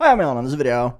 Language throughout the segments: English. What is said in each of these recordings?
Hi, I'm Alan. On this video,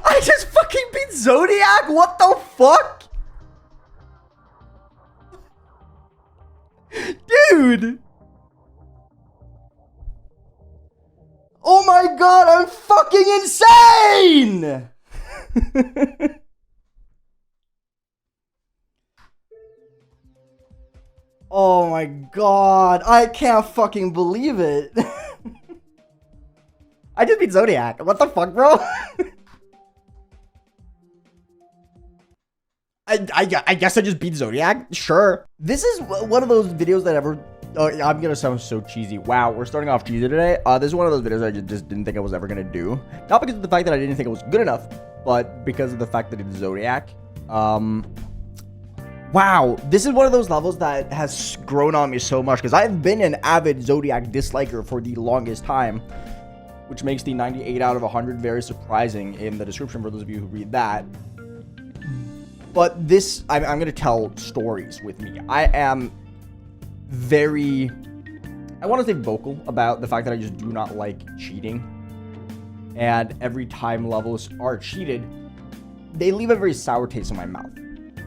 I just fucking beat Zodiac. What the fuck, dude? Oh my god, I'm fucking insane! Oh my god, I can't fucking believe it. I just beat Zodiac. What the fuck, bro? I guess I just beat Zodiac. Sure. This is one of those videos that ever... Oh, I'm gonna sound so cheesy. Wow, we're starting off cheesy today. This is one of those videos I just didn't think I was ever gonna do. Not because of the fact that I didn't think it was good enough, but because of the fact that it's Zodiac. Wow, this is one of those levels that has grown on me so much because I've been an avid Zodiac disliker for the longest time, which makes the 98 out of 100 very surprising in the description for those of you who read that. But this, I'm going to tell stories with me. I am very, I want to say vocal about the fact that I just do not like cheating. And every time levels are cheated, they leave a very sour taste in my mouth.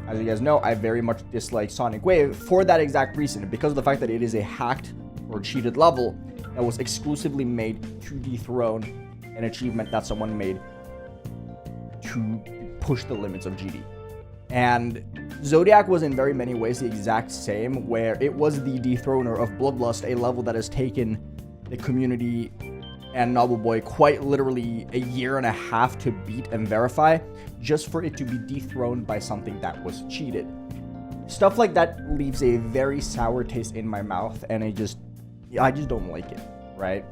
As you guys know, I very much dislike Sonic Wave for that exact reason. Because of the fact that it is a hacked or cheated level that was exclusively made to dethrone an achievement that someone made to push the limits of GD. And Zodiac was in very many ways the exact same, where it was the dethroner of Bloodlust, a level that has taken the community and Noble Boy quite literally a year and a half to beat and verify, just for it to be dethroned by something that was cheated. Stuff like that leaves a very sour taste in my mouth, and I just don't like it, right?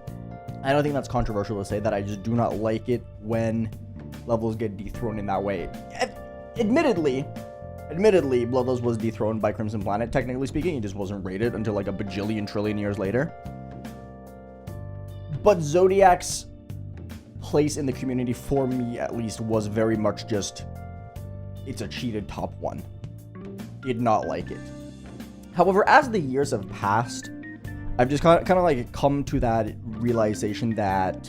I don't think that's controversial to say that. I just do not like it when levels get dethroned in that way. Admittedly, Bloodlust was dethroned by Crimson Planet, technically speaking. It just wasn't rated until like a bajillion trillion years later. But Zodiac's place in the community, for me at least, was very much just, it's a cheated top 1. Did not like it. However, as the years have passed, I've just kind of like come to that realization that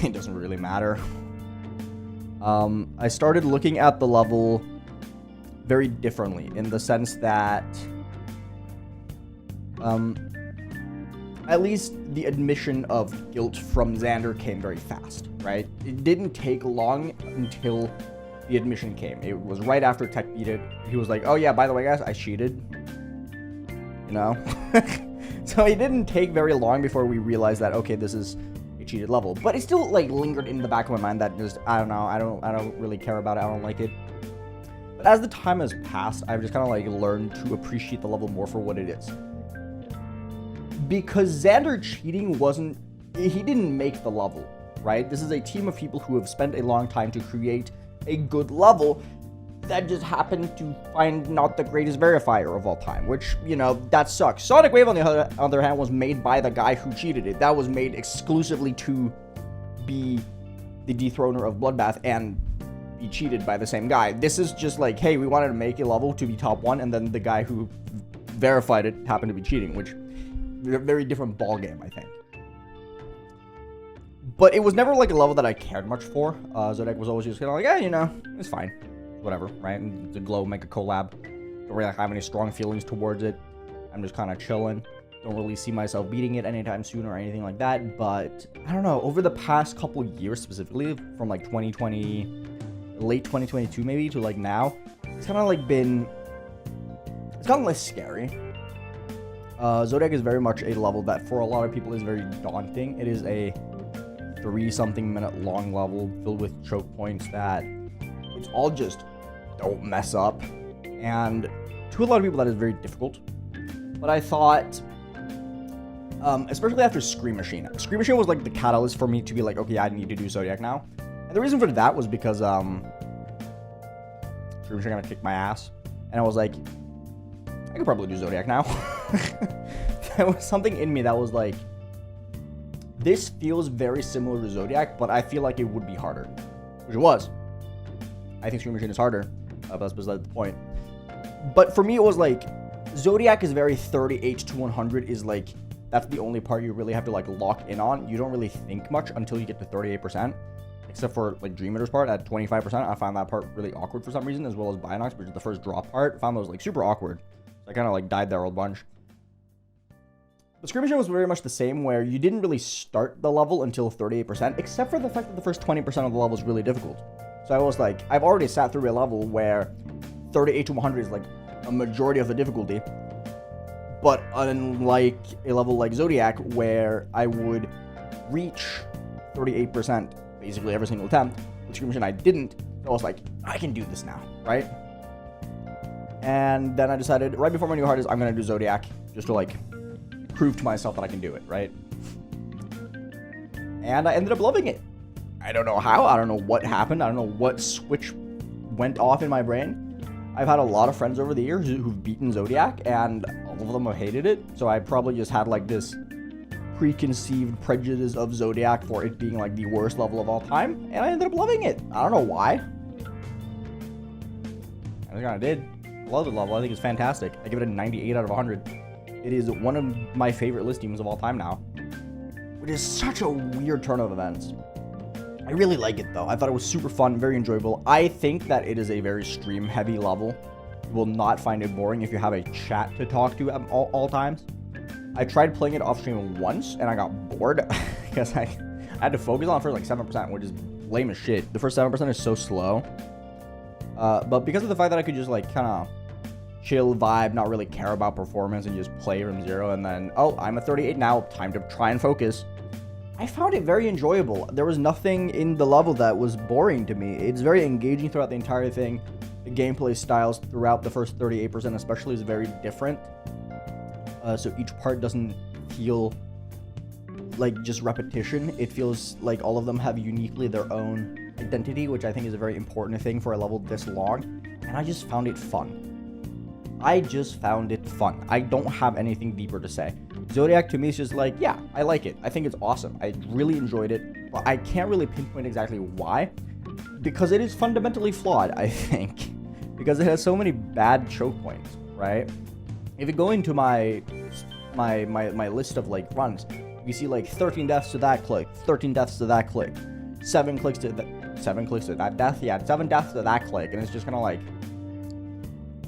it doesn't really matter. I started looking at the level very differently, in the sense that at least the admission of guilt from Xander came very fast, right? It didn't take long until the admission came. It was right after Tech beat it. He was like, oh yeah, by the way, guys, I cheated. You know? So it didn't take very long before we realized that, okay, this is a cheated level. But it still like lingered in the back of my mind that just, I don't know, I don't really care about it. I don't like it. But as the time has passed, I've just kind of like learned to appreciate the level more for what it is. Because Xander cheating he didn't make the level, right? This is a team of people who have spent a long time to create a good level that just happened to find not the greatest verifier of all time, which, you know, that sucks. Sonic Wave, on the other hand, was made by the guy who cheated it. That was made exclusively to be the dethroner of Bloodbath and be cheated by the same guy. This is just like, hey, we wanted to make a level to be top 1, and then the guy who verified it happened to be cheating, which very different ball game, I think. But it was never like a level that I cared much for. Zodiac was always just kind of like, yeah, you know, it's fine, whatever, right? And the Glow make a collab. Don't really have any strong feelings towards it. I'm just kind of chilling. Don't really see myself beating it anytime soon or anything like that. But I don't know. Over the past couple years, specifically from like 2020, late 2022 maybe, to like now, it's kind of like been. It's gotten less scary. Zodiac is very much a level that for a lot of people is very daunting. It is a 3-something minute long level filled with choke points that it's all just don't mess up. And to a lot of people that is very difficult. But I thought, especially after Scream Machine was like the catalyst for me to be like, okay, I need to do Zodiac now. And the reason for that was because Scream Machine gonna kick my ass. And I was like, I could probably do Zodiac now. There was something in me that was like, this feels very similar to Zodiac, but I feel like it would be harder. Which it was. I think Scream Machine is harder. But that's beside the point. But for me, it was like, Zodiac is very 38 to 100 is like, that's the only part you really have to like lock in on. You don't really think much until you get to 38%. Except for like Dream Eater's part at 25%. I found that part really awkward for some reason, as well as Bianox, which is the first drop part. I found those like super awkward. So I kind of like died there a bunch. But Scream Machine was very much the same, where you didn't really start the level until 38%, except for the fact that the first 20% of the level is really difficult. So I was like, I've already sat through a level where 38 to 100 is like a majority of the difficulty. But unlike a level like Zodiac, where I would reach 38% basically every single attempt, with Scream Machine I didn't. So I was like, I can do this now, right? And then I decided, right before my new hard is, I'm going to do Zodiac, just to like prove to myself that I can do it, right? And I ended up loving it. I don't know how, I don't know what happened, I don't know what switch went off in my brain. I've had a lot of friends over the years who've beaten Zodiac, and all of them have hated it, so I probably just had like this preconceived prejudice of Zodiac for it being like the worst level of all time, and I ended up loving it. I don't know why. I just kind of did. I love the level. I think it's fantastic. I give it a 98 out of 100. It is one of my favorite list teams of all time now, which is such a weird turn of events. I really like it though. I thought it was super fun, very enjoyable. I think that it is a very stream heavy level. You will not find it boring if you have a chat to talk to at all times. I tried playing it off stream once and I got bored because I had to focus on it for like 7%, which is lame as shit. The first 7% is so slow. But because of the fact that I could just like kind of chill vibe, not really care about performance, and just play from zero, and then, oh, I'm a 38 now, time to try and focus. I found it very enjoyable. There was nothing in the level that was boring to me. It's very engaging throughout the entire thing. The gameplay styles throughout the first 38% especially is very different. So each part doesn't feel like just repetition. It feels like all of them have uniquely their own identity, which I think is a very important thing for a level this long. And I just found it fun. I don't have anything deeper to say. Zodiac to me is just like, yeah, I like it. I think it's awesome. I really enjoyed it, but I can't really pinpoint exactly why, because it is fundamentally flawed, I think, because it has so many bad choke points, right? If you go into my list of like runs, you see like 13 deaths to that click, 13 deaths to that click, 7 clicks to that death, yeah, 7 deaths to that click, and it's just kind of like,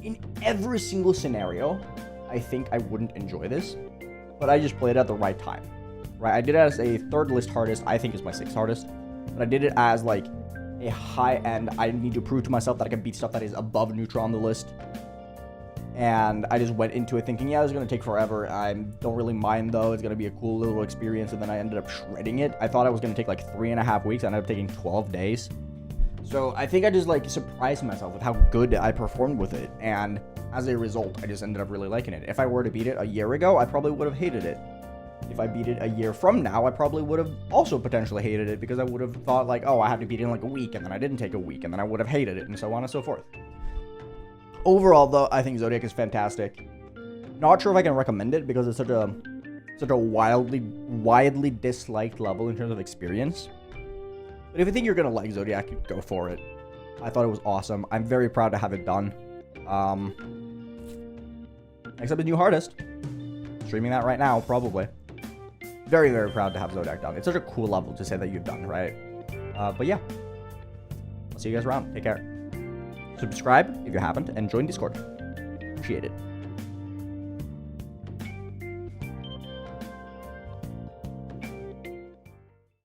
in every single scenario, I think I wouldn't enjoy this, but I just played it at the right time, right? I did it as a 3rd list hardest. I think it's my 6th hardest, but I did it as like a high end. I need to prove to myself that I can beat stuff that is above neutral on the list, and I just went into it thinking, yeah, this is gonna take forever. I don't really mind though. It's gonna be a cool little experience, and then I ended up shredding it. I thought I was gonna take like 3.5 weeks. I ended up taking 12 days. So I think I just like surprised myself with how good I performed with it, and as a result, I just ended up really liking it. If I were to beat it a year ago, I probably would have hated it. If I beat it a year from now, I probably would have also potentially hated it, because I would have thought like, oh, I have to beat it in like a week, and then I didn't take a week, and then I would have hated it, and so on and so forth. Overall, though, I think Zodiac is fantastic. Not sure if I can recommend it because it's such a widely disliked level in terms of experience. But if you think you're gonna like Zodiac, go for it. I thought it was awesome. I'm very proud to have it done. Except the new hardest. Streaming that right now, probably. Very, very proud to have Zodiac done. It's such a cool level to say that you've done, right? But yeah. I'll see you guys around. Take care. Subscribe if you haven't, and join Discord. Appreciate it.